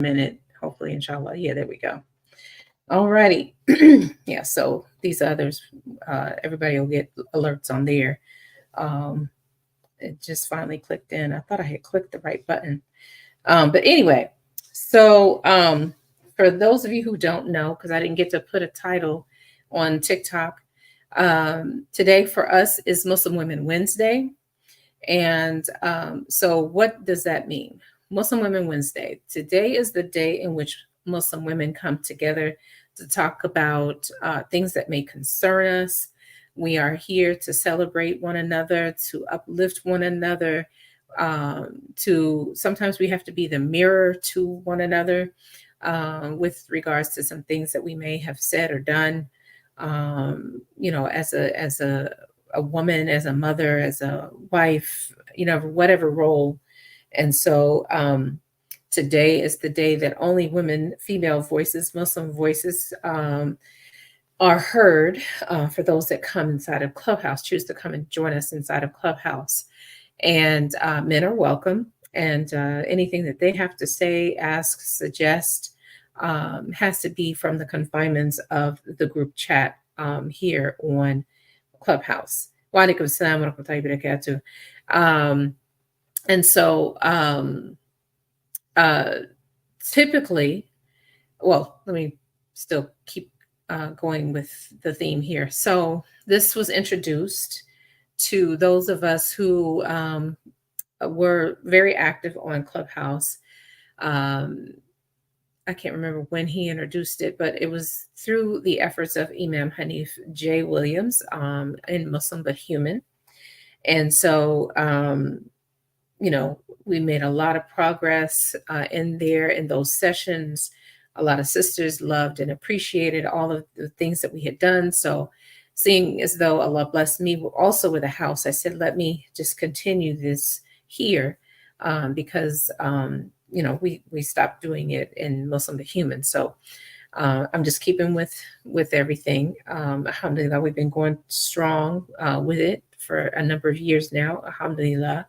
minute. Hopefully, inshallah. Yeah, there we go. Alrighty. Yeah, so these others, everybody will get alerts on there. Um, it just finally clicked in. I thought I had clicked the right button. But anyway, so for those of you who don't know, because I didn't get to put a title on TikTok, today for us is Muslim Women Wednesday. And so, what does that mean? Muslim Women Wednesday. Today is the day in which Muslim women come together to talk about things that may concern us. We are here to celebrate one another, to uplift one another. To sometimes we have to be the mirror to one another with regards to some things that we may have said or done. As a woman, as a mother, as a wife, whatever role. And so today is the day that only women, female voices, Muslim voices are heard for those that come inside of Clubhouse, choose to come and join us inside of Clubhouse. And men are welcome. And anything that they have to say, ask, suggest has to be from the confinements of the group chat here on Clubhouse. Wa alaikum assalam wa rahmatullahi wa barakatuh. And so typically, well, let me still keep going with the theme here. So this was introduced to those of us who were very active on Clubhouse. I can't remember when he introduced it, but it was through the efforts of Imam Hanif J. Williams in Muslim But Human. And so, we made a lot of progress in there in those sessions. A lot of sisters loved and appreciated all of the things that we had done. So seeing as though Allah blessed me also with a house, I said, let me just continue this here because we stopped doing it in Muslim But Human. So I'm just keeping with everything. Alhamdulillah, we've been going strong with it for a number of years now. Alhamdulillah.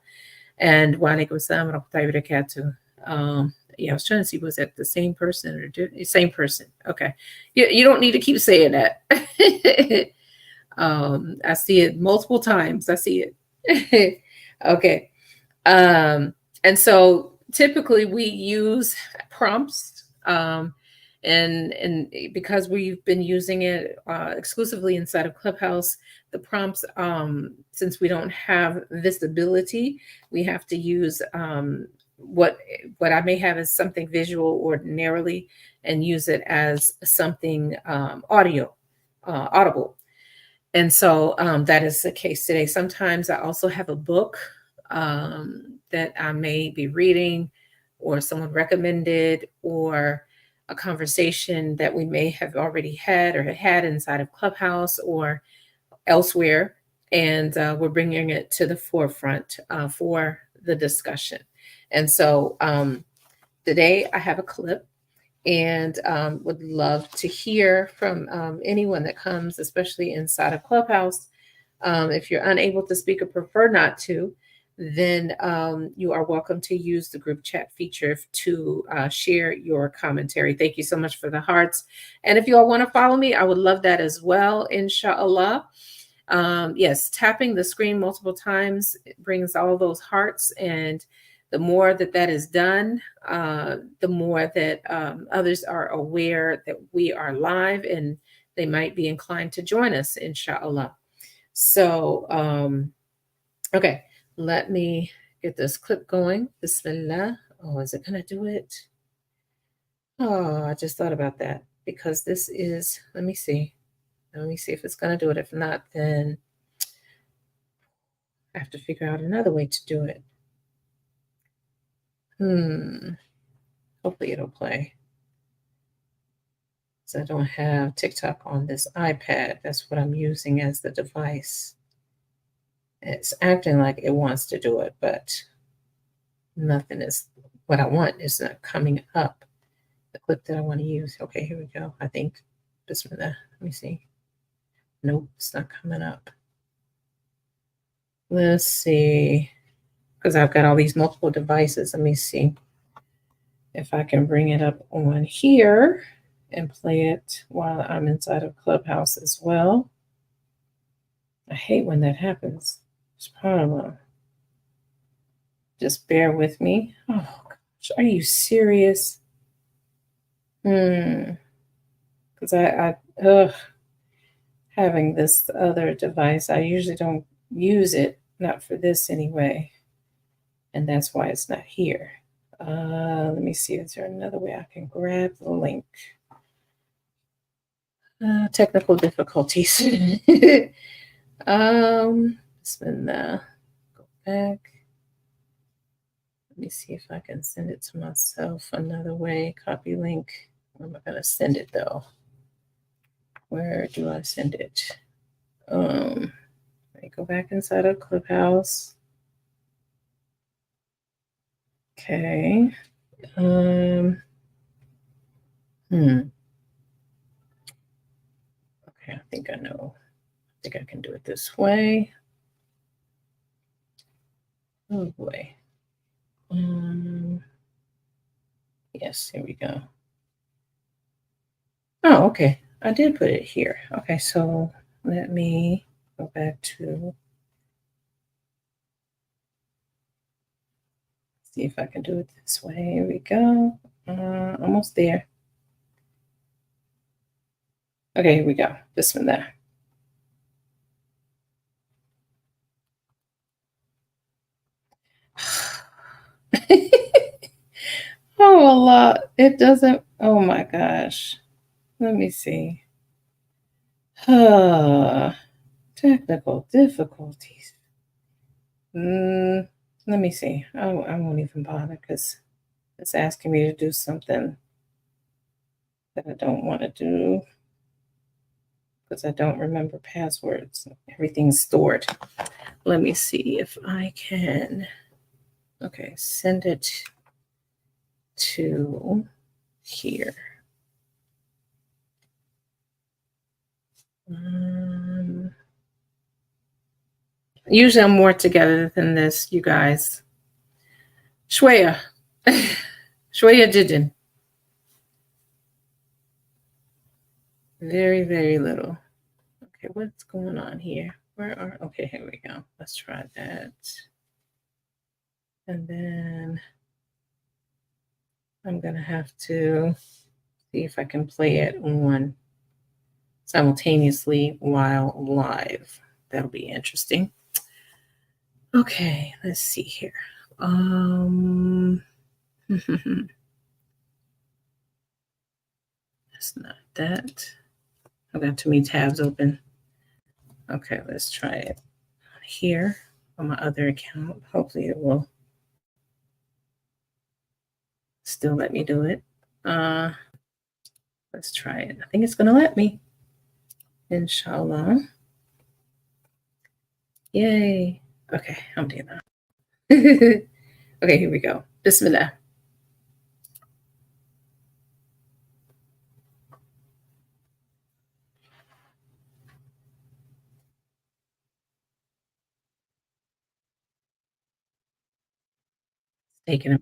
And wa alaikum assalam wa rahmatullahi wa barakatuh. Yeah, I was trying to see, was that the same person or same person? Okay. You don't need to keep saying that. I see it multiple times. I see it. Okay. And so typically we use prompts, and because we've been using it exclusively inside of Clubhouse, the prompts, since we don't have visibility, we have to use what I may have as something visual ordinarily and use it as something audible. And so that is the case today. Sometimes I also have a book that I may be reading, or someone recommended, or a conversation that we may have already had or had inside of Clubhouse or elsewhere. And we're bringing it to the forefront for the discussion. And so today I have a clip and would love to hear from anyone that comes, especially inside of Clubhouse. If you're unable to speak or prefer not to, then you are welcome to use the group chat feature to share your commentary. Thank you so much for the hearts. And if you all want to follow me, I would love that as well, insha'Allah. Yes, tapping the screen multiple times brings all those hearts, and the more that is done, the more that others are aware that we are live and they might be inclined to join us, insha'Allah. So, okay, let me get this clip going. Bismillah. Oh, is it going to do it? Oh, I just thought about that because this is, let me see. Let me see if it's going to do it. If not, then I have to figure out another way to do it. Hopefully it'll play. So I don't have TikTok on this iPad. That's what I'm using as the device. It's acting like it wants to do it, but nothing is what I want. Is not coming up. The clip that I want to use. Okay, here we go. I think. Bismillah. Let me see. Nope, it's not coming up. Let's see. Because I've got all these multiple devices. Let me see. if I can bring it up on here and play it while I'm inside of Clubhouse as well. I hate when that happens. SubhanAllah. Just bear with me. Oh gosh, are you serious? Because having this other device, I usually don't use it, not for this anyway, and that's why it's not here. Let me see, is there another way I can grab the link? Technical difficulties. Bismillah. Go back. Let me see if I can send it to myself another way. Copy link. Where am I going to send it though? Where do I send it? Let me go back inside of Clubhouse. Okay. Okay, I think I know. I think I can do it this way. Oh boy. Yes, here we go. Oh, okay. I did put it here. Okay, so let me go back to see if I can do it this way. Here we go. Almost there. Okay, here we go. This one there. Oh, Allah. It doesn't. Oh my gosh. Let me see. Technical difficulties. Let me see. I won't even bother because it's asking me to do something that I don't want to do because I don't remember passwords. Everything's stored. Let me see if I can. Okay, send it to here. Usually I'm more together than this, you guys. Shweya. Shweya Jijin. Very, very little. Okay, what's going on here? Okay, here we go. Let's try that. And then I'm going to have to see if I can play it on simultaneously while live. That'll be interesting. Okay, let's see here. That's not that. I've got too many tabs open. Okay, let's try it here on my other account. Hopefully it will still let me do it. Let's try it. I think it's going to let me. Insha'Allah. Yay. Okay, I'm doing that. Okay, here we go. Bismillah. Taking it.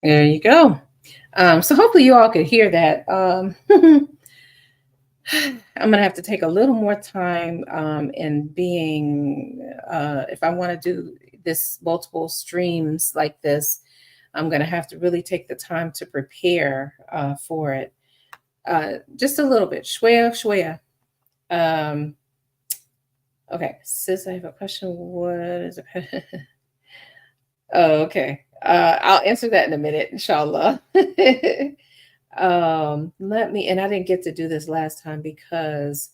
There you go. So hopefully you all could hear that. I'm gonna have to take a little more time in being if I want to do this multiple streams like this, I'm going to have to really take the time to prepare for it. Just a little bit. Shwaya, shwaya. Um, okay, sis, I have a question. What is it? Oh, okay. I'll answer that in a minute, inshallah. Let me, and I didn't get to do this last time because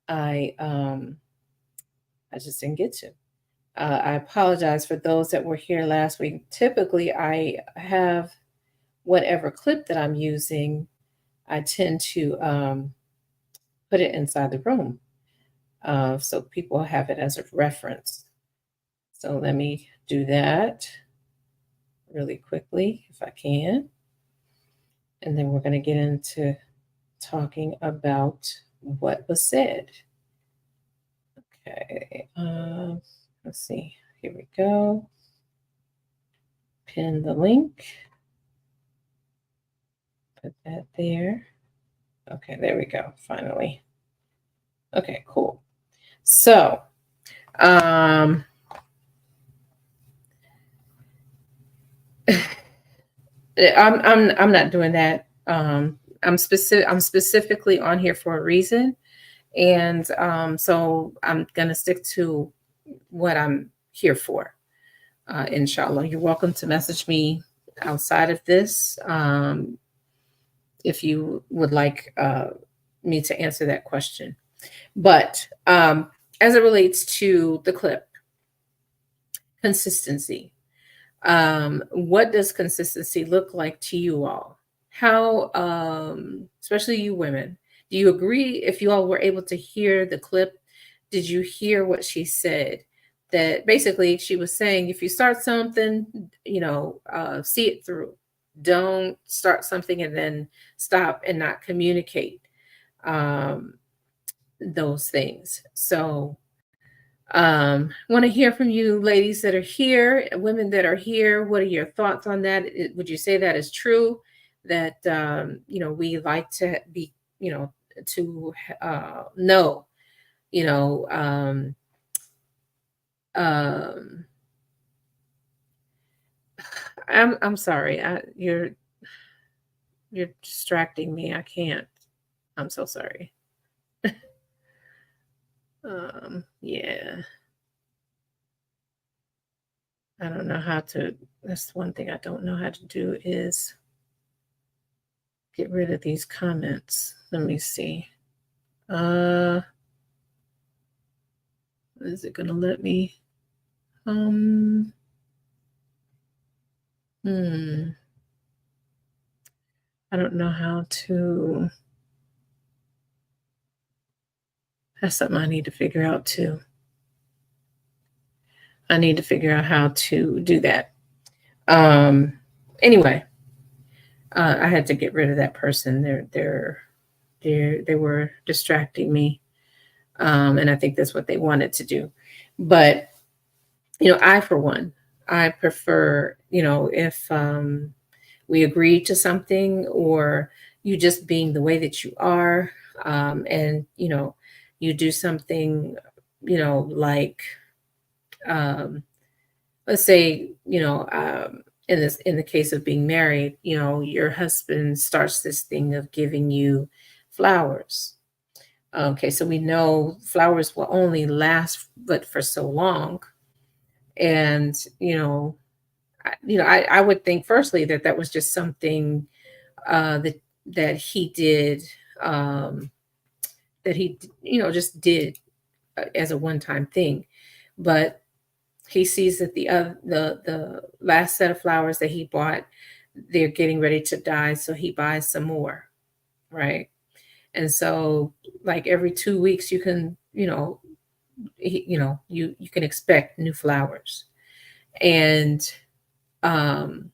I um I just didn't get to. I apologize for those that were here last week. Typically, I have whatever clip that I'm using, I tend to put it inside the room so people have it as a reference. So let me do that really quickly if I can. And then we're going to get into talking about what was said. Okay, let's see. Here we go. Pin the link. Put that there. Okay, there we go. Finally. Okay, cool. So, I'm not doing that. I'm specifically on here for a reason, and so I'm gonna stick to what I'm here for. Inshallah, you're welcome to message me outside of this if you would like me to answer that question. But as it relates to the clip, consistency. What does consistency look like to you all? How, especially you women, do you agree? If you all were able to hear the clip, did you hear what she said? That basically she was saying, if you start something, see it through. Don't start something and then stop and not communicate those things. So, want to hear from you ladies that are here, women that are here. What are your thoughts on that? Would you say that is true, that we like to be, to know, you know um I'm sorry, you're distracting me. I can't. I'm so sorry. Yeah, I don't know how to. That's one thing I don't know how to do is get rid of these comments. Let me see. Is it gonna let me? Um, hmm. I don't know how to. That's something I need to figure out too. I need to figure out how to do that. Anyway, I had to get rid of that person. They were distracting me, and I think that's what they wanted to do. But I, for one, I prefer, if we agree to something, or you just being the way that you are, and you do something, like, let's say, in the case of being married, your husband starts this thing of giving you flowers. Okay, so we know flowers will only last but for so long. And I would think firstly that that was just something that he did, um, that he just did as a one time thing. But he sees that the last set of flowers that he bought, they're getting ready to die, so he buys some more, right? And so, like every 2 weeks, you can you can expect new flowers. And um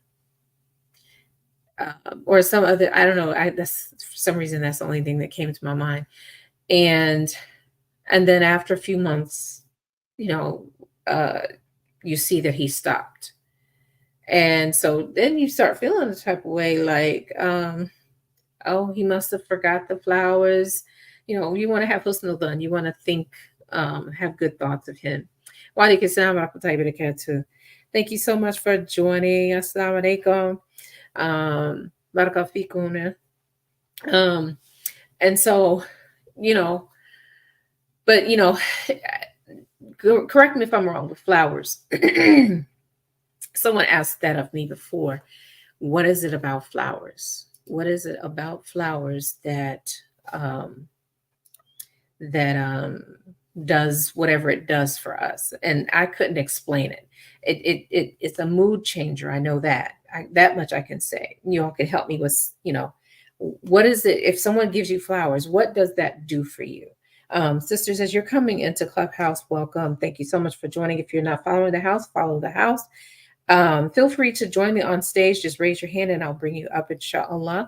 or some other, I don't know, that's for some reason that's the only thing that came to my mind. and and then after a few months, you know uh you see that he stopped. And so then you start feeling the type of way, like, oh, he must have forgot the flowers. You want to have husnul done. You want to think, have good thoughts of him. Wa alaikum salam wa rahmatullahi wa barakatuh. Thank you so much for joining. Assalamu alaikum. Baraka fikum. Um, and so, you know, but correct me if I'm wrong with flowers. Someone asked that of me before. What is it about flowers? What is it about flowers um, that does whatever it does for us? And I couldn't explain it. It's a mood changer. I know that. That much I can say. You all can help me with, what is it? If someone gives you flowers, what does that do for you? Sisters, as you're coming into Clubhouse, welcome. Thank you so much for joining. If you're not following the house, follow the house. Feel free to join me on stage. Just raise your hand and I'll bring you up, insha'Allah.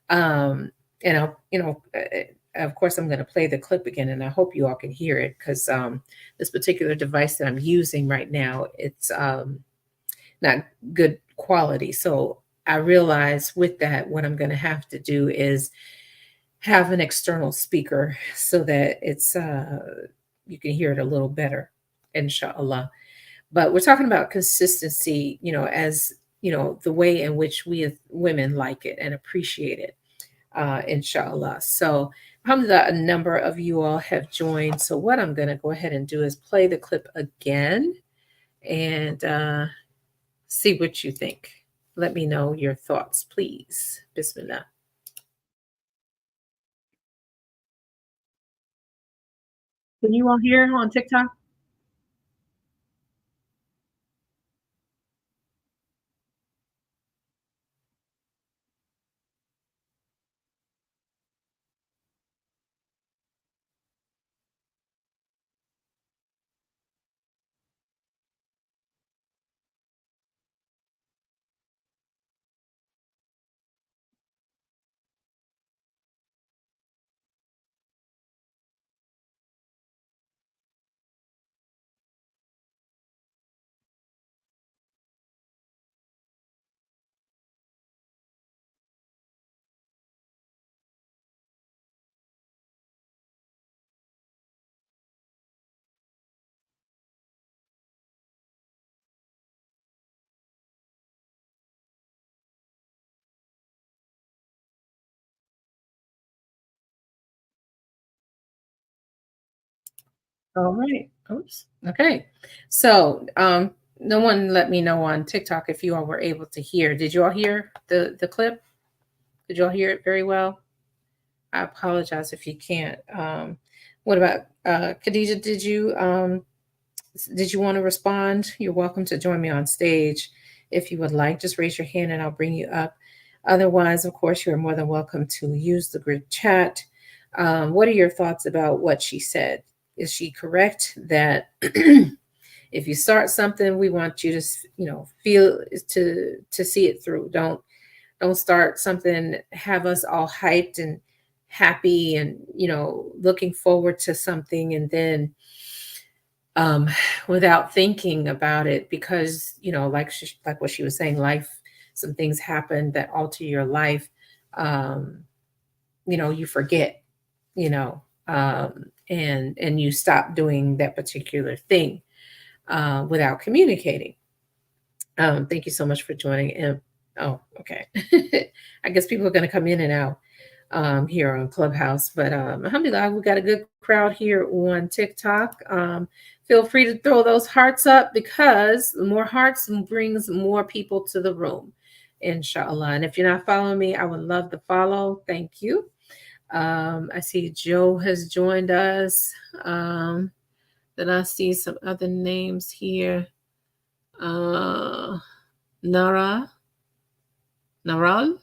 And I'll, of course, I'm going to play the clip again, and I hope you all can hear it because this particular device that I'm using right now, it's not good quality. So I realize with that, what I'm going to have to do is have an external speaker so that it's you can hear it a little better, insha'Allah. But we're talking about consistency, as the way in which we as women like it and appreciate it, inshallah. So, alhamdulillah, a number of you all have joined. So, what I'm going to go ahead and do is play the clip again and see what you think. Let me know your thoughts, please. Bismillah. Can you all hear on TikTok? All right. Oops. Okay. So, no one let me know on TikTok if you all were able to hear. Did you all hear the clip? Did you all hear it very well? I apologize if you can't. What about Khadija? Did you want to respond? You're welcome to join me on stage if you would like. Just raise your hand and I'll bring you up. Otherwise, of course, you're more than welcome to use the group chat. What are your thoughts about what she said? Is she correct that if you start something, we want you to, feel to see it through? Don't start something, have us all hyped and happy and looking forward to something, and then um without thinking about it, because like what she was saying, life, some things happen that alter your life. um you forget, and you stop doing that particular thing without communicating. Thank you so much for joining. And oh, okay. I guess people are going to come in and out here on Clubhouse, but alhamdulillah, we got a good crowd here on TikTok. Feel free to throw those hearts up, because the more hearts brings more people to the room, inshallah. And if you're not following me, I would love to follow. Thank you. I see Joe has joined us. Then I see some other names here. Nara, Naral.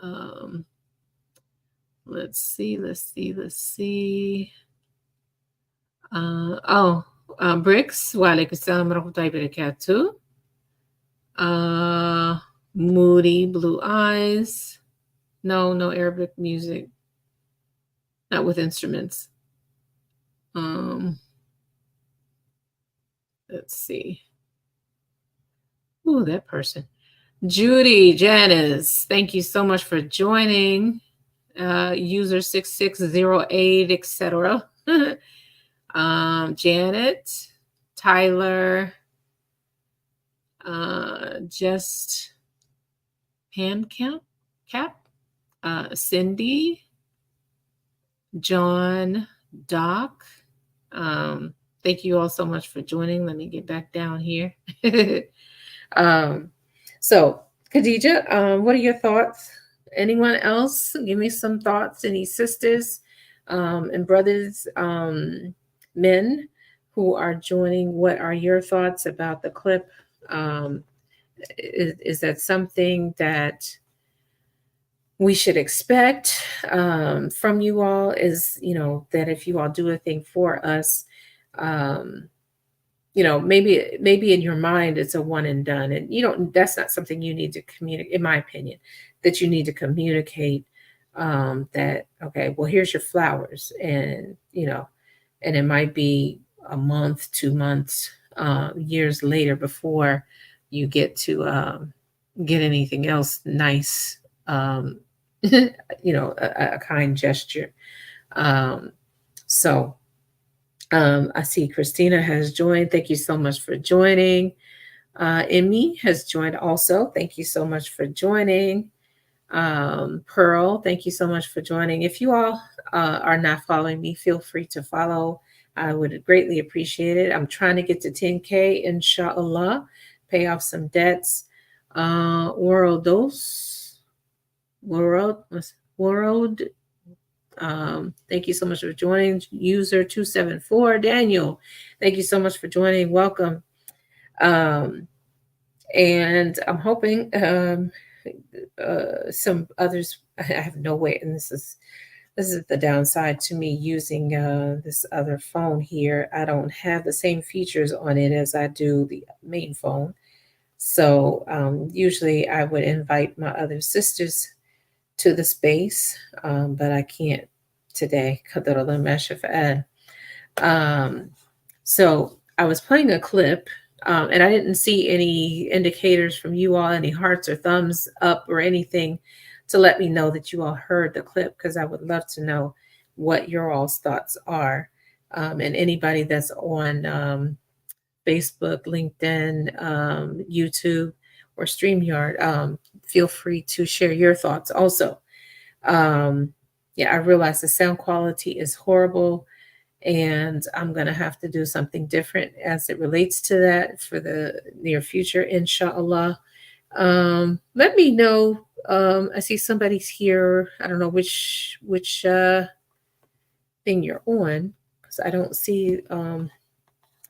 Um, let's see. Bricks. Wa alaikum salam wa rahmatullahi wa barakatuh. Moody, Blue Eyes. No Arabic music. Not with instruments. Let's see. Ooh, that person. Judy, Janice, thank you so much for joining. User 6608, etc. Janet, Tyler, just Pancap, Cap, Cindy, John, Doc. Um, Thank you all so much for joining. Let me get back down here. um, so, Khadija, what are your thoughts? Anyone else? Give me some thoughts. Any sisters and brothers, men who are joining? What are your thoughts about the clip? Um, is that something that we should expect from you all? Is, that if you all do a thing for us, um, maybe in your mind it's a one and done, and that's not something you need to communicate, in my opinion, that you need to communicate, that, okay, well, here's your flowers, and and it might be a month, 2 months, years later before you get to get anything else nice, um, a kind gesture. Um, so I see Christina has joined. Thank you so much for joining. Emmy has joined also. Thank you so much for joining. Pearl, thank you so much for joining. If you all are not following me, feel free to follow. I would greatly appreciate it. I'm trying to get to 10K, insha'Allah, pay off some debts. Worldos, World, World. Thank you so much for joining. User 274, Daniel. Thank you so much for joining. Welcome. Um, and I'm hoping some others. I have no way, and this is the downside to me using this other phone here. I don't have the same features on it as I do the main phone. So usually I would invite my other sisters to the space, but I can't today. قدر الله ما شاء فعل. So I was playing a clip, and I didn't see any indicators from you all, any hearts or thumbs up or anything to let me know that you all heard the clip, because I would love to know what your all's thoughts are. And anybody that's on Facebook, LinkedIn, YouTube, or StreamYard, feel free to share your thoughts also. Um, yeah, I realize the sound quality is horrible, and I'm going to have to do something different as it relates to that for the near future, inshallah. Let me know. I see somebody's here. I don't know which thing you're on, because I don't see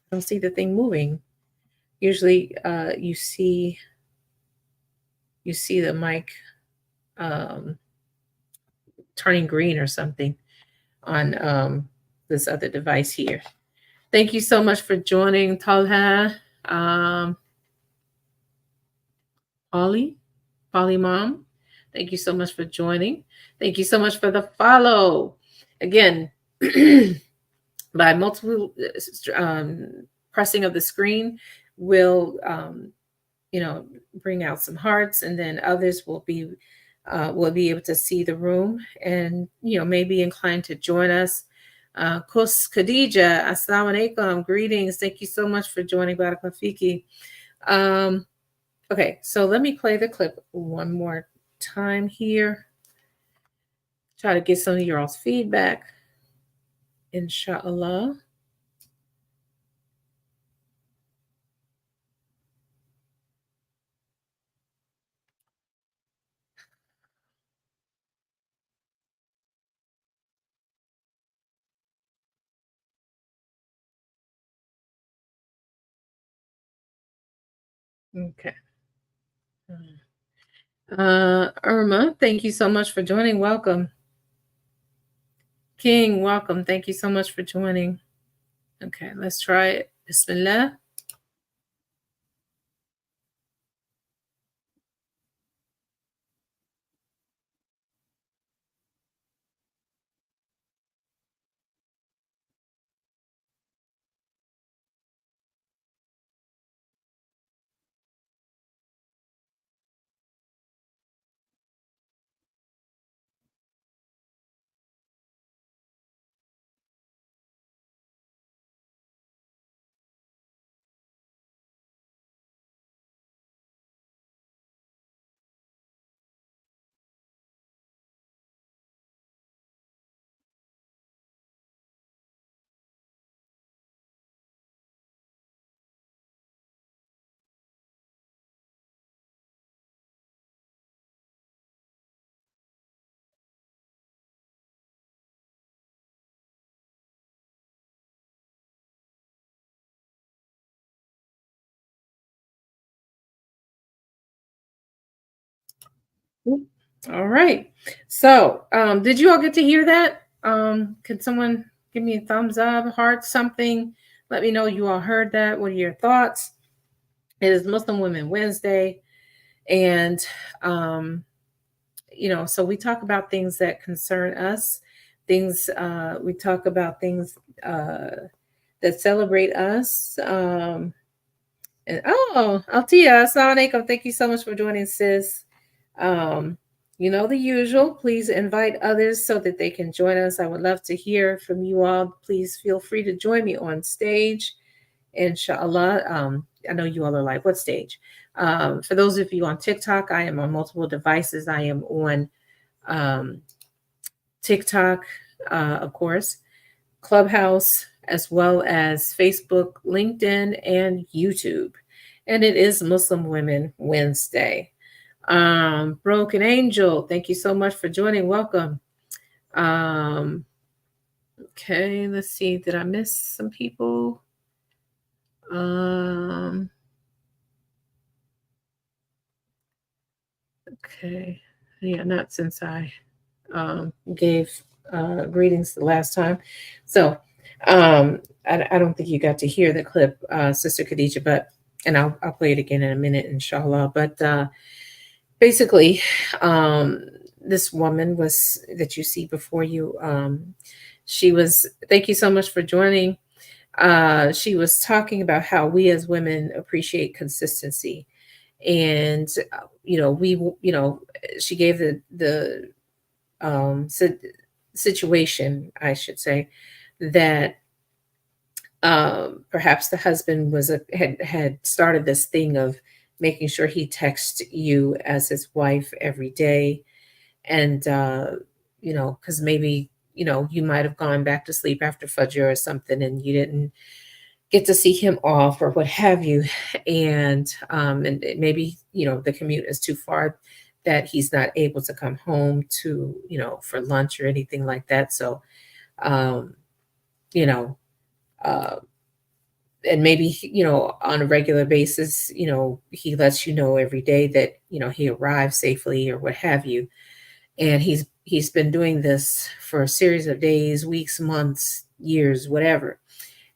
the thing moving. Usually, you see the mic um, turning green or something on this other device here. Thank you so much for joining, Talha, um, Ollie, Polly Mom. Thank you so much for joining. Thank you so much for the follow. Again, by multiple pressing of the screen will bring out some hearts, and then others will be able to see the room, and may be inclined to join us. Kus Khadija, Assalamu alaikum, greetings. Thank you so much for joining Barakallahu Fiki. Okay, so let me play the clip one more time here. Try to get some of your all's feedback, inshallah. Okay. Irma, thank you so much for joining. Welcome. King, welcome. Thank you so much for joining. Okay, let's try it. Bismillah. Mm. All right. So, did you all get to hear that? Could someone give me a thumbs up, heart, something? Let me know you all heard that. What are your thoughts? It is Muslim Women Wednesday, and um, so we talk about things that concern us. Things we talk about things that celebrate us. And Altia, assalamu alaikum. Thank you so much for joining, sis. Um, you know the usual. Please invite others so that they can join us. I would love to hear from you all. Please feel free to join me on stage. Inshallah. I know you all are like, what stage? For those of you on TikTok, I am on multiple devices. I am on um, TikTok, of course, Clubhouse, as well as Facebook, LinkedIn, and YouTube. And it is Muslim Women Wednesday. Broken Angel, thank you so much for joining. Welcome. Um, okay, let's see. Did I miss some people? Um, okay. Yeah, not since I gave greetings the last time. So I don't think you got to hear the clip, Sister Khadija, but and I'll play it again in a minute, inshallah. But basically, this woman was that you see before you. She was. Thank you so much for joining. She was talking about how we as women appreciate consistency, and we she gave the situation, I should say, that perhaps the husband had started this thing of making sure he texts you as his wife every day, and because maybe you might have gone back to sleep after Fajr or something, and you didn't get to see him off or what have you, and maybe the commute is too far that he's not able to come home to for lunch or anything like that. So um you know uh and maybe on a regular basis he lets you know every day that he arrived safely or what have you, and he's been doing this for a series of days, weeks, months, years, whatever,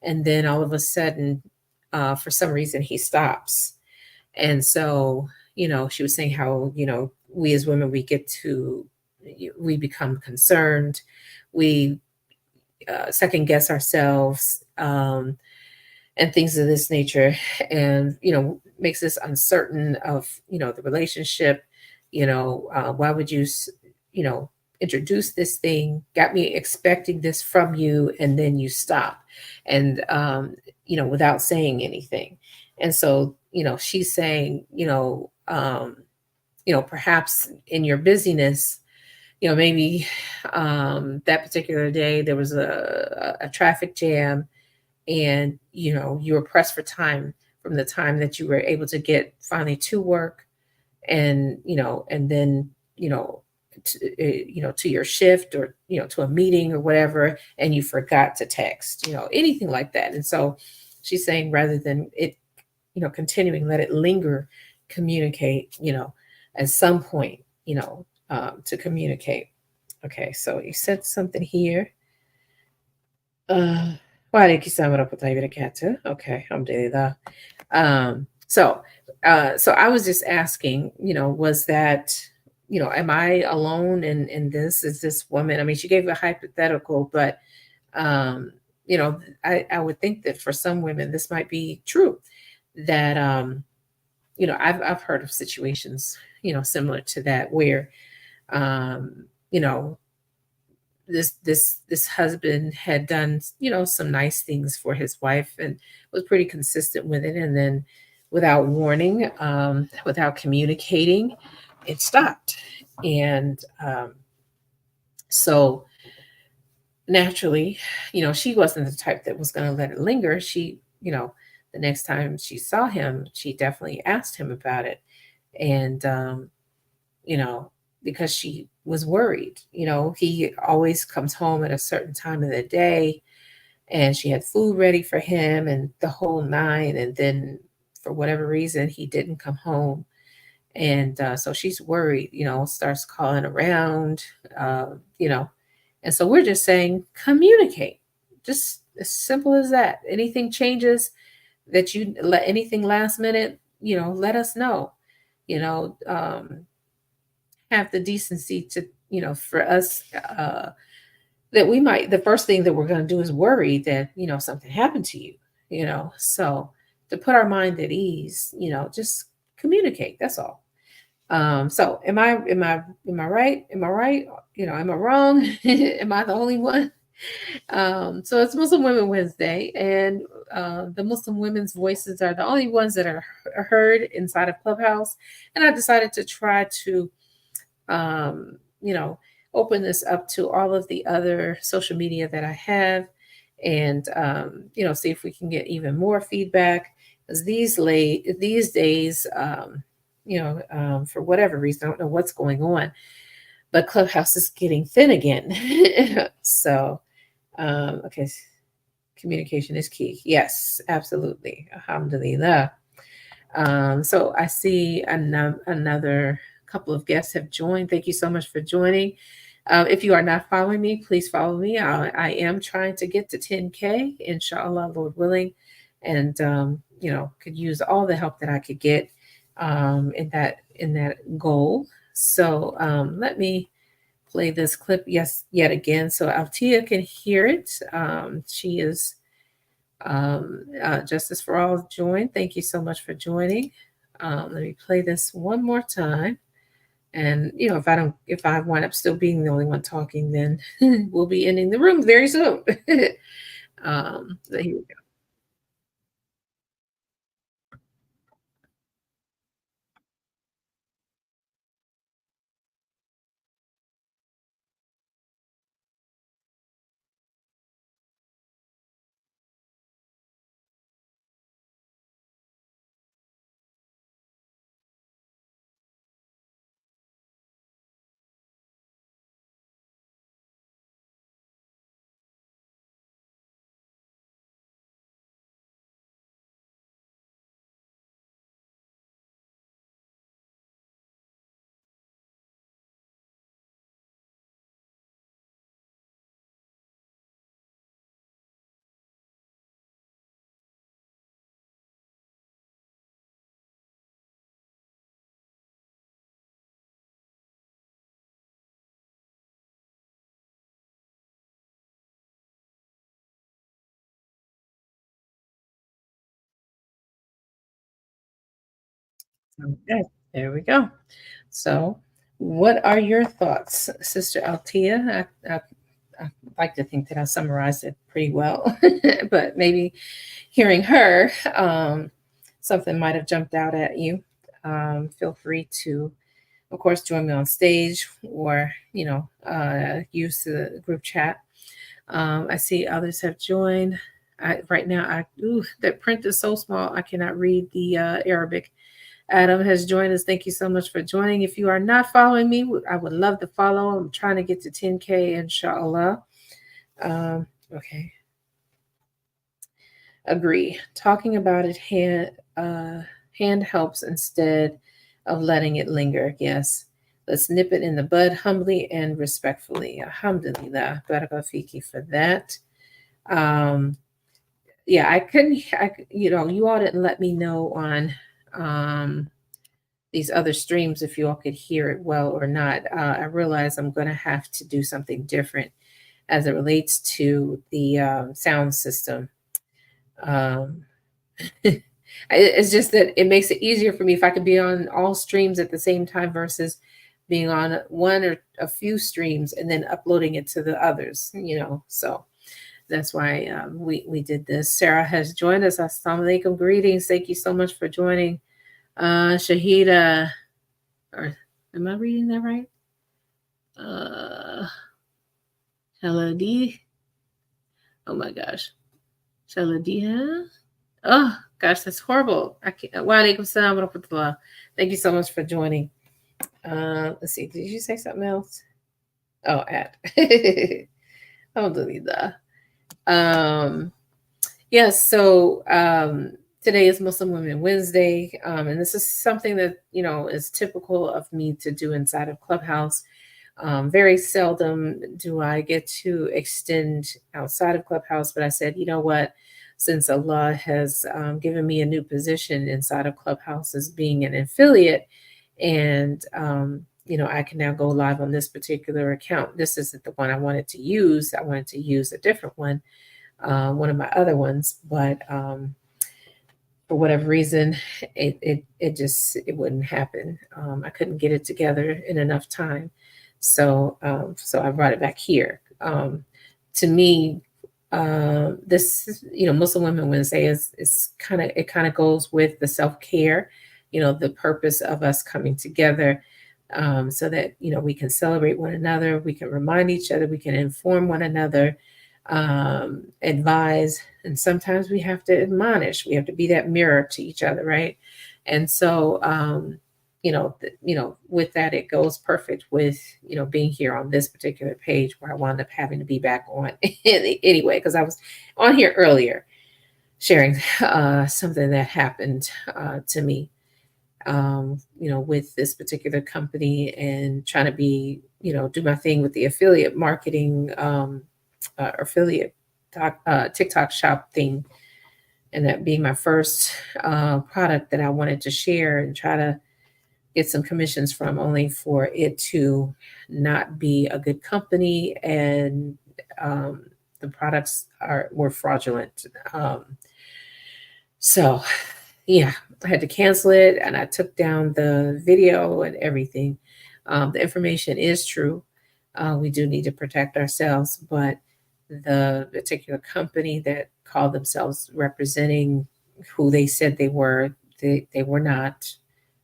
and then all of a sudden for some reason he stops. And so she was saying how we as women, we become concerned, we second guess ourselves, and things of this nature, and makes us uncertain of the relationship. Why would you you know introduce this thing, got me expecting this from you, and then you stop, and without saying anything. And so she's saying perhaps in your busyness, maybe that particular day there was a traffic jam, and you were pressed for time from the time that you were able to get finally to work, and then to your shift, or to a meeting or whatever, and you forgot to text, anything like that. And so she's saying, rather than it continuing, let it linger, communicate at some point, to communicate. Okay, so you said something here. uh Walaikum salam warahmatullahi wabarakatuh. Okay, alhamdulillah. So I was just asking, was that, am I alone in this? Is this woman? I mean, she gave a hypothetical, but I would think that for some women this might be true. That I've heard of situations, similar to that, where um, you know, this husband had done some nice things for his wife and was pretty consistent with it, and then without warning, without communicating, it stopped. And so naturally, she wasn't the type that was going to let it linger. She, the next time she saw him, she definitely asked him about it. And you know, because she was worried. He always comes home at a certain time of the day, and she had food ready for him and the whole nine. And then for whatever reason, he didn't come home. And so she's worried, starts calling around, you know, and so we're just saying communicate, just as simple as that. Anything changes that you let anything last minute, let us know, you know, have the decency to, for us, that we might, the first thing that we're going to do is worry that, something happened to you, so to put our mind at ease, just communicate. That's all. So am I right? Am I right? Am I wrong? Am I the only one? So it's Muslim Women Wednesday, and the Muslim women's voices are the only ones that are heard inside of Clubhouse. And I decided to try to, um, you know, open this up to all of the other social media that I have, and see if we can get even more feedback. Because these days, for whatever reason, I don't know what's going on, but Clubhouse is getting thin again. So, okay, communication is key. Yes, absolutely. Alhamdulillah. So I see another couple of guests have joined. Thank you so much for joining. If you are not following me, please follow me. I am trying to get to 10K, insha'Allah, Lord willing, and could use all the help that I could get in that goal. So let me play this clip, yes, yet again, so Altia can hear it. She is Justice for All joined. Thank you so much for joining. Let me play this one more time. And if I wind up still being the only one talking, then we'll be ending the room very soon. So here we go. Okay, there we go. So, what are your thoughts, Sister Altia? I like to think that I summarized it pretty well, but maybe hearing her, something might have jumped out at you. Feel free to, of course, join me on stage or, use the group chat. I see others have joined. Right now, that print is so small, I cannot read the Arabic. Adam has joined us. Thank you so much for joining. If you are not following me, I would love to follow. I'm trying to get to 10K, inshallah. Okay. Agree. Talking about it hand helps instead of letting it linger. Yes. Let's nip it in the bud humbly and respectfully. Alhamdulillah. Baraka fiki for that. Yeah, I couldn't, you all didn't let me know on these other streams if you all could hear it well or not. I realize I'm going to have to do something different as it relates to the sound system. Um, it's just that it makes it easier for me if I could be on all streams at the same time versus being on one or a few streams and then uploading it to the others, so that's why we did this. Sarah has joined us. Assalamu alaikum. Greetings. Thank you so much for joining. Shahida, or am I reading that right? Shaladi. Oh my gosh. Shaladiha. Oh gosh, that's horrible. I can't. Wa alaikum salam wa rahmatullah. Thank you so much for joining. Let's see. Did you say something else? Oh, at. Alhamdulillah. Yes. So Today is Muslim Women Wednesday, and this is something that is typical of me to do inside of Clubhouse. Very seldom do I get to extend outside of Clubhouse, but I said, you know what? Since Allah has given me a new position inside of Clubhouse as being an affiliate, and I can now go live on this particular account. This isn't the one I wanted to use. I wanted to use a different one of my other ones, but for whatever reason, it wouldn't happen. I couldn't get it together in enough time, so I brought it back here. To me, this Muslim Women Wednesday is kind of goes with the self care, the purpose of us coming together. So that we can celebrate one another, we can remind each other, we can inform one another, advise, and sometimes we have to admonish. We have to be that mirror to each other, right? And so, with that, it goes perfect with being here on this particular page where I wound up having to be back on anyway because I was on here earlier sharing something that happened to me, with this particular company and trying to be, do my thing with the affiliate marketing, affiliate TikTok shop thing, and that being my first product that I wanted to share and try to get some commissions from, only for it to not be a good company and the products were fraudulent. So yeah, I had to cancel it and I took down the video and everything. The information is true. We do need to protect ourselves, but the particular company that called themselves representing who they said they were not.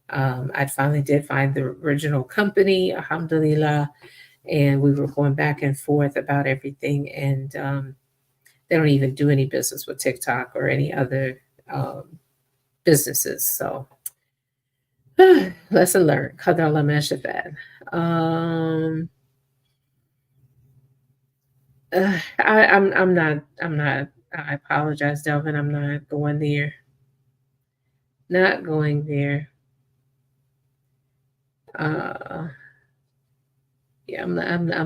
I finally did find the original company, alhamdulillah, and we were going back and forth about everything. And they don't even do any business with TikTok or any other businesses. So lesson learned. Qadar Allah ma shafa'al. I'm not. I apologize, Delvin. I'm not going there. Not going there. Uh, yeah, I'm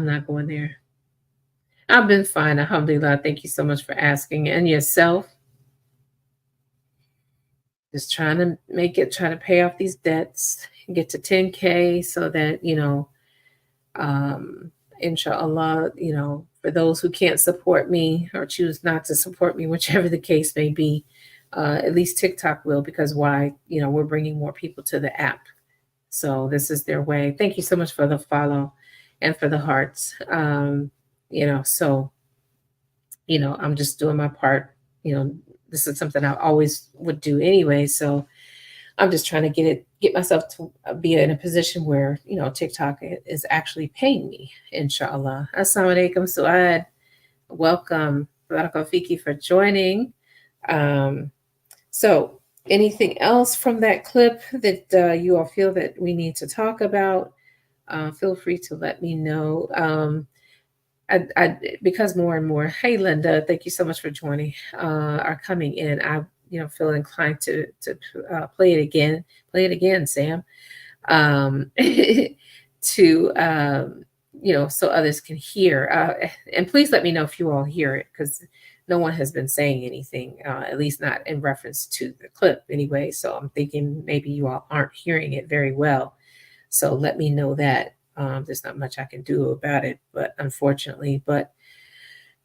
not going there. I've been fine, alhamdulillah. Thank you so much for asking. And yourself? Just trying to try to pay off these debts, get to 10K so that, um, insha'Allah, for those who can't support me or choose not to support me, whichever the case may be, at least TikTok will, because why? We're bringing more people to the app. So this is their way. Thank you so much for the follow and for the hearts. So, I'm just doing my part. This is something I always would do anyway. So I'm just trying to get myself to be in a position where, TikTok is actually paying me, inshallah. Assalamu alaikum, Suad. Welcome. Barakallahu fiki for joining. Um, so anything else from that clip that you all feel that we need to talk about? Feel free to let me know. Because more and more, hey Linda, thank you so much for joining, are coming in. I feel inclined to play it again. Play it again, Sam. To so others can hear. And please let me know if you all hear it, because no one has been saying anything, at least not in reference to the clip anyway. So I'm thinking maybe you all aren't hearing it very well. So let me know that. There's not much I can do about it, but unfortunately, but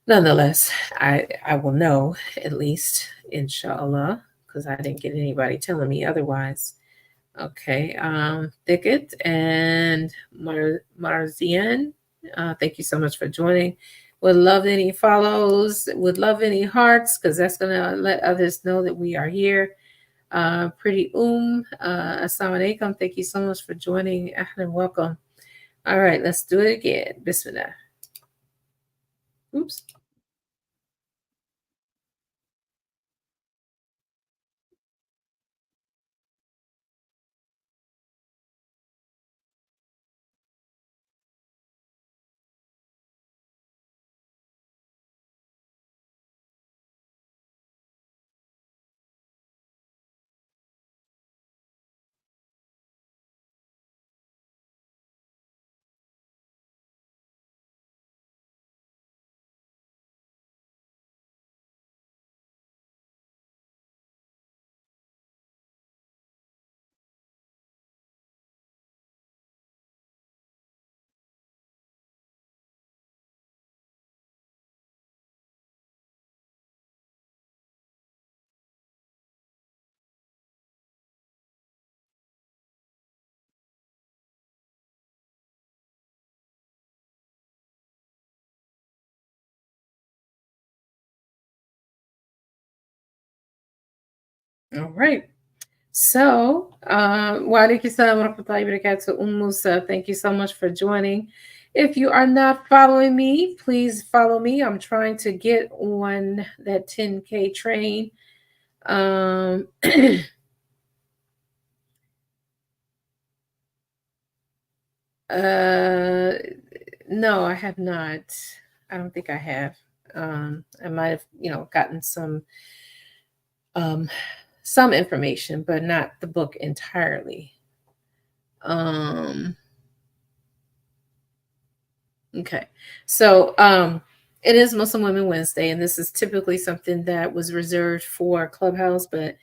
nonetheless, I will know, at least, inshallah, because I didn't get anybody telling me otherwise. Okay, Thicket and Marzian, thank you so much for joining. Would love any follows, would love any hearts, because that's going to let others know that we are here. Pretty assalamu alaikum. Thank you so much for joining. Ahlan, welcome. All right, let's do it again. Bismillah. Oops. All right. So, wa alaikum salam wa rahmatullahi wa barakatuh, Musa. Thank you so much for joining. If you are not following me, please follow me. I'm trying to get on that 10K train. Um, uh, no, I have not. I don't think I have. I might have, gotten um, some information, but not the book entirely. Um, Okay. So, it is Muslim Women Wednesday, and this is typically something that was reserved for Clubhouse. But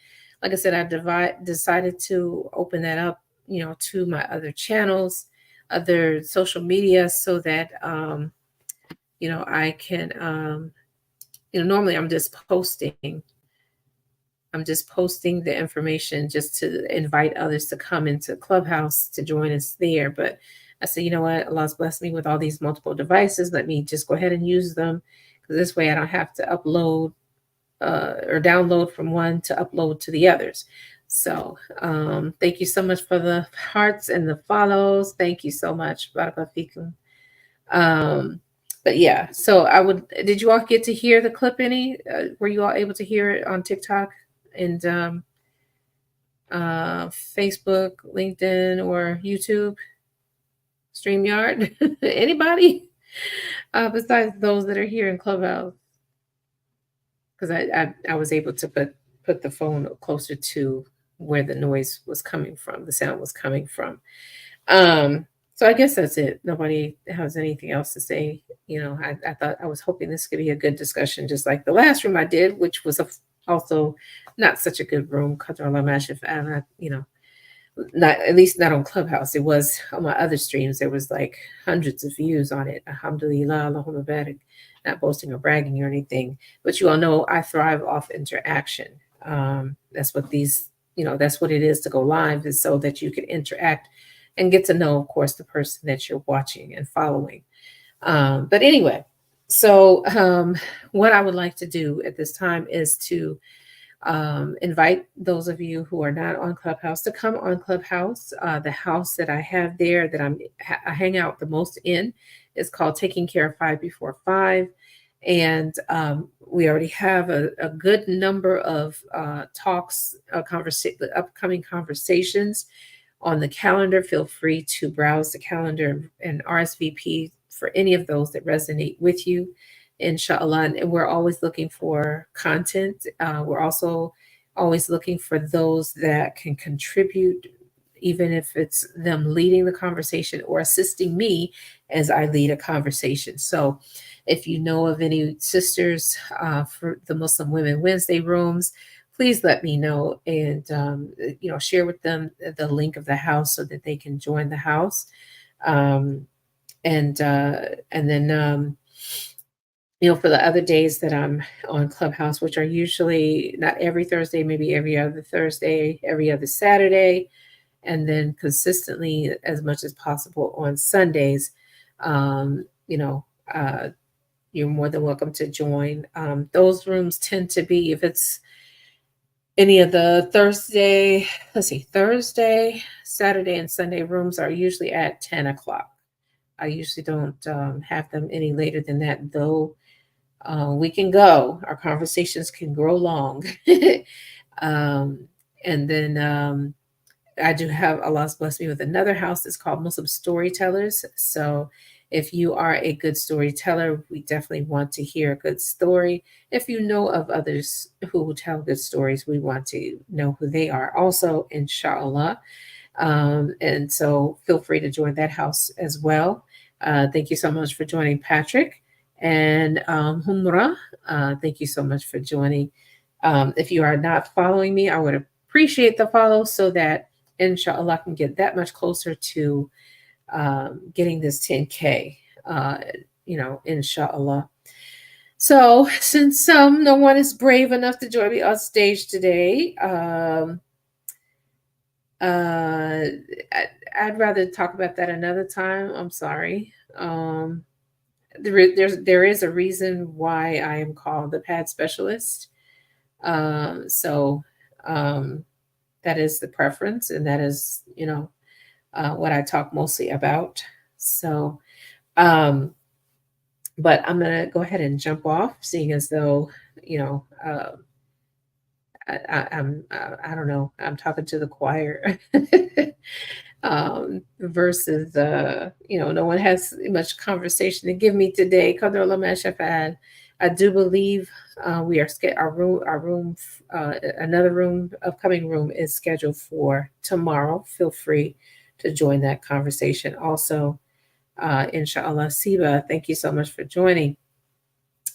like I said, decided to open that up, to my other channels, other social media, so that, I can, normally I'm just posting the information just to invite others to come into Clubhouse to join us there. But I said, you know what? Allah's blessed me with all these multiple devices. Let me just go ahead and use them, because this way I don't have to upload or download from one to upload to the others. So thank you so much for the hearts and the follows. Thank you so much. Barakallahu feekum. Um, but yeah, so did you all get to hear the clip any? Were you all able to hear it on TikTok and Facebook, LinkedIn, or YouTube, StreamYard? Anybody besides those that are here in Clubhouse? Because I was able to put the phone closer to where the noise was coming from, the sound was coming from. So I guess that's it. Nobody has anything else to say. I was hoping this could be a good discussion, just like the last room I did, which was also not such a good room. Qadar Allah Mashif, and not, at least not on Clubhouse. It was on my other streams. There was like hundreds of views on it. Alhamdulillah, Allahumma barik. Not boasting or bragging or anything, but you all know I thrive off interaction. That's what that's what it is to go live, is so that you can interact and get to know, of course, the person that you're watching and following. But anyway, so what I would like to do at this time is to invite those of you who are not on Clubhouse to come on Clubhouse. The house that I have there that I hang out the most in is called Taking Care of Five Before Five. And we already have a good number of talks, upcoming conversations on the calendar. Feel free to browse the calendar and RSVP for any of those that resonate with you, inshallah. And we're always looking for content. We're also always looking for those that can contribute, even if it's them leading the conversation or assisting me as I lead a conversation. So if you know of any sisters for the Muslim Women Wednesday rooms, please let me know, and share with them the link of the house so that they can join the house. And then for the other days that I'm on Clubhouse, which are usually not every Thursday, maybe every other Thursday, every other Saturday, and then consistently as much as possible on Sundays, um, you know, uh, you're more than welcome to join. Those rooms tend to be, if it's any of the Thursday, Saturday, and Sunday rooms are usually at 10 o'clock. I usually don't have them any later than that, though. We can go. Our conversations can grow long. um, and then I do have, Allah's blessed me with another house that's called Muslim Storytellers. So if you are a good storyteller, we definitely want to hear a good story. If you know of others who tell good stories, we want to know who they are also, inshallah. And so feel free to join that house as well. Thank you so much for joining, Patrick. And Humra, thank you so much for joining. If you are not following me, I would appreciate the follow, so that inshallah I can get that much closer to getting this 10K, inshallah. So since no one is brave enough to join me on stage today, I'd rather talk about that another time. I'm sorry. There is a reason why I am called the pad specialist. So Um, that is the preference, and that is, what I talk mostly about. So, um, but I'm gonna go ahead and jump off, seeing as though, you know, I don't know, I'm talking to the choir. Versus, no one has much conversation to give me today. Qadr Allah ma shafa'al. I do believe we are another upcoming room is scheduled for tomorrow. Feel free to join that conversation. Also, inshallah, Siba, thank you so much for joining.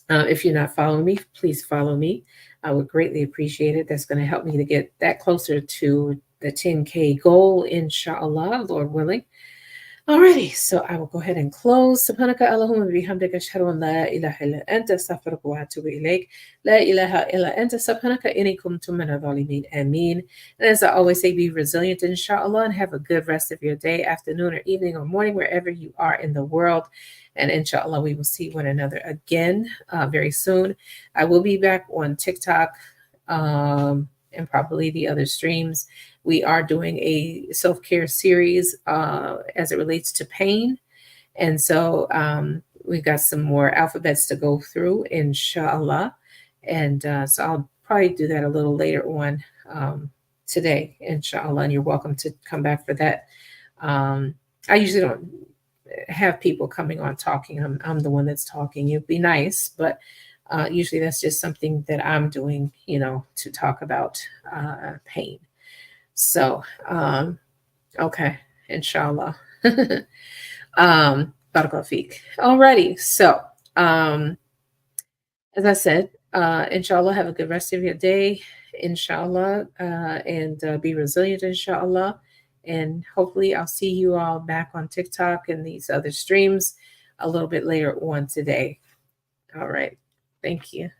If you're not following me, please follow me. I would greatly appreciate it. That's going to help me to get that closer to the 10K goal, inshallah, Lord willing. Alrighty, so I will go ahead and close. Subhanaka Allahumma bihamdika ashhadu an la ilaha illa anta astaghfiruka wa atubu ilayk. La ilaha illa anta subhanaka inni kuntu minadh dhalimin. Ameen. And as I always say, be resilient, inshallah, and have a good rest of your day, afternoon, or evening, or morning, wherever you are in the world. And inshallah, we will see one another again very soon. I will be back on TikTok and probably the other streams. We are doing a self-care series as it relates to pain. And so we've got some more alphabets to go through, inshallah. And so I'll probably do that a little later on today, inshallah. And you're welcome to come back for that. I usually don't have people coming on talking. I'm the one that's talking. It'd be nice, but usually that's just something that I'm doing, to talk about pain. So, okay, inshallah. Barakallahu feek. Alrighty, so as I said, inshallah, have a good rest of your day, inshallah, and be resilient, inshallah. And hopefully, I'll see you all back on TikTok and these other streams a little bit later on today. All right, thank you.